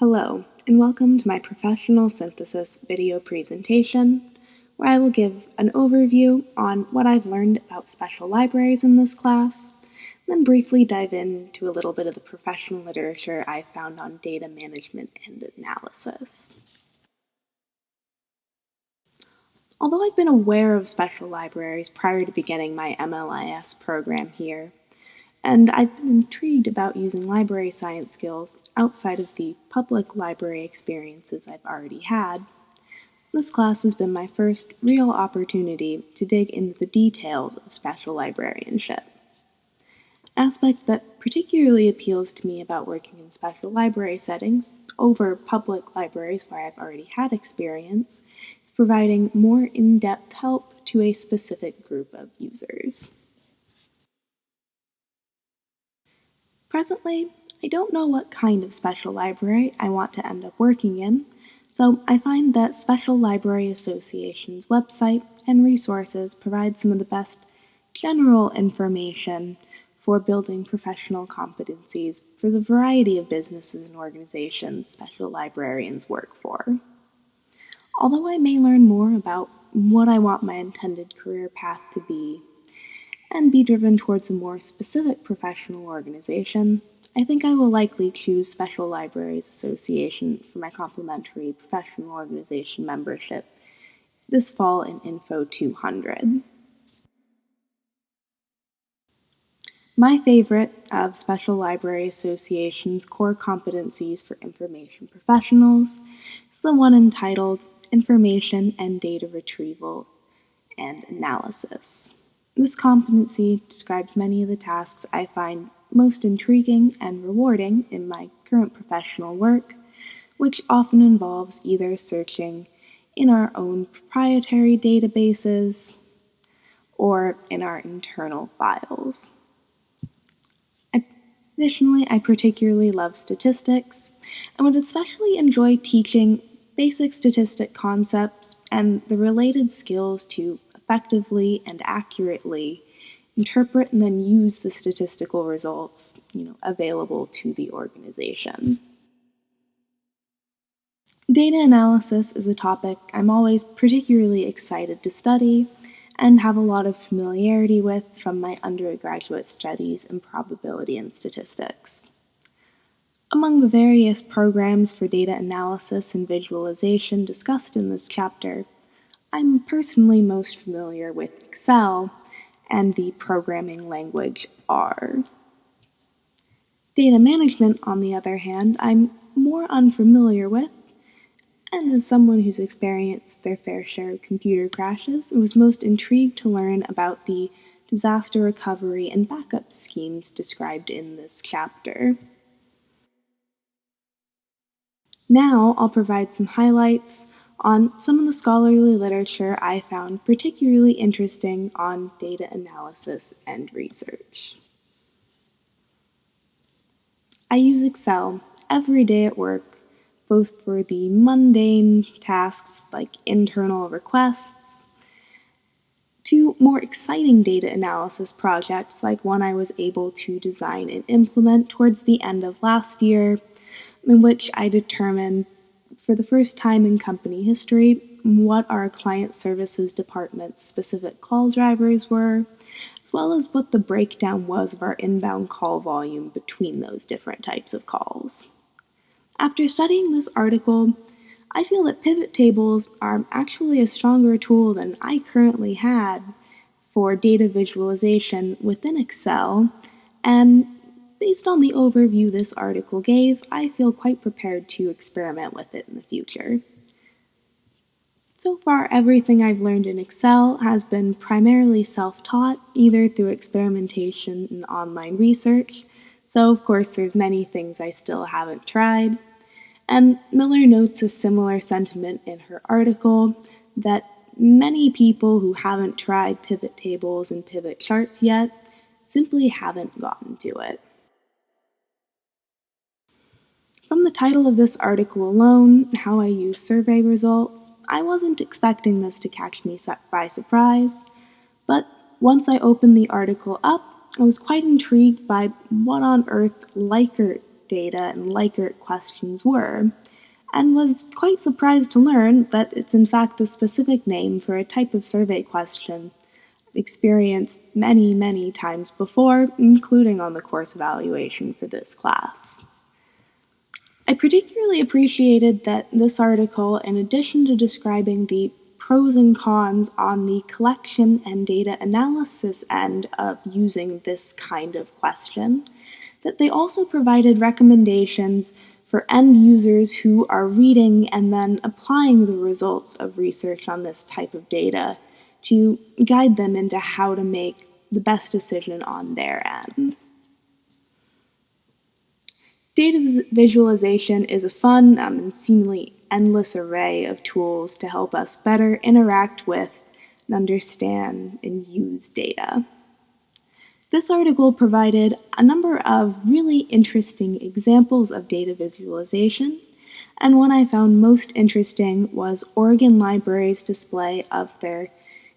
Hello, and welcome to my professional synthesis video presentation, where I will give an overview on what I've learned about special libraries in this class, and then briefly dive into a little bit of the professional literature I found on data management and analysis. Although I've been aware of special libraries prior to beginning my MLIS program here, and I've been intrigued about using library science skills outside of the public library experiences I've already had, this class has been my first real opportunity to dig into the details of special librarianship. An aspect that particularly appeals to me about working in special library settings over public libraries where I've already had experience is providing more in-depth help to a specific group of users. Presently, I don't know what kind of special library I want to end up working in, so I find that Special Library Association's website and resources provide some of the best general information for building professional competencies for the variety of businesses and organizations special librarians work for. Although I may learn more about what I want my intended career path to be, and be driven towards a more specific professional organization, I think I will likely choose Special Libraries Association for my complementary professional organization membership this fall in Info 200. My favorite of Special Library Association's core competencies for information professionals is the one entitled Information and Data Retrieval and Analysis. This competency describes many of the tasks I find most intriguing and rewarding in my current professional work, which often involves either searching in our own proprietary databases or in our internal files. Additionally, I particularly love statistics and would especially enjoy teaching basic statistic concepts and the related skills to effectively and accurately interpret and then use the statistical results available to the organization. Data analysis is a topic I'm always particularly excited to study and have a lot of familiarity with from my undergraduate studies in probability and statistics. Among the various programs for data analysis and visualization discussed in this chapter, I'm personally most familiar with Excel and the programming language R. Data management, on the other hand, I'm more unfamiliar with, and as someone who's experienced their fair share of computer crashes, was most intrigued to learn about the disaster recovery and backup schemes described in this chapter. Now I'll provide some highlights on some of the scholarly literature I found particularly interesting on data analysis and research. I use Excel every day at work, both for the mundane tasks like internal requests, to more exciting data analysis projects like one I was able to design and implement towards the end of last year, in which I determined for the first time in company history what our client services department's specific call drivers were, as well as what the breakdown was of our inbound call volume between those different types of calls. After studying this article, I feel that pivot tables are actually a stronger tool than I currently had for data visualization within Excel, and based on the overview this article gave, I feel quite prepared to experiment with it in the future. So far, everything I've learned in Excel has been primarily self-taught, either through experimentation and online research, so of course there's many things I still haven't tried. And Miller notes a similar sentiment in her article that many people who haven't tried pivot tables and pivot charts yet simply haven't gotten to it. From the title of this article alone, How I Use Survey Results, I wasn't expecting this to catch me by surprise, but once I opened the article up, I was quite intrigued by what on earth Likert data and Likert questions were, and was quite surprised to learn that it's in fact the specific name for a type of survey question experienced many, many times before, including on the course evaluation for this class. I particularly appreciated that this article, in addition to describing the pros and cons on the collection and data analysis end of using this kind of question, that they also provided recommendations for end users who are reading and then applying the results of research on this type of data to guide them into how to make the best decision on their end. Data visualization is a fun and seemingly endless array of tools to help us better interact with and understand and use data. This article provided a number of really interesting examples of data visualization, and one I found most interesting was Oregon Library's display of their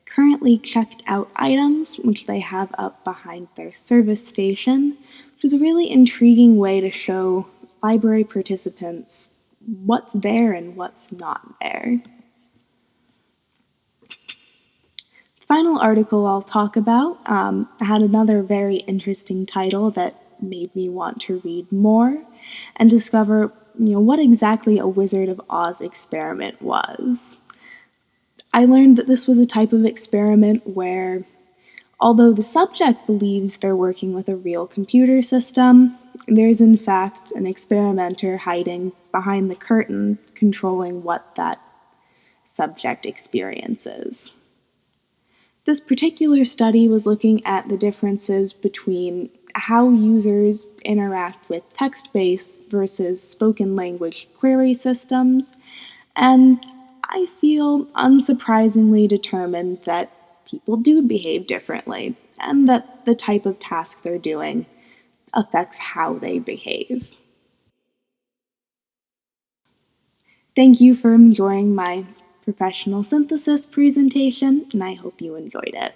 currently checked out items, which they have up behind their service station, which is a really intriguing way to show library participants what's there and what's not there. The final article I'll talk about had another very interesting title that made me want to read more and discover what exactly a Wizard of Oz experiment was. I learned that this was a type of experiment where, although the subject believes they're working with a real computer system, there's in fact an experimenter hiding behind the curtain controlling what that subject experiences. This particular study was looking at the differences between how users interact with text-based versus spoken language query systems, and I feel unsurprisingly determined that people do behave differently, and that the type of task they're doing affects how they behave. Thank you for enjoying my professional synthesis presentation, and I hope you enjoyed it.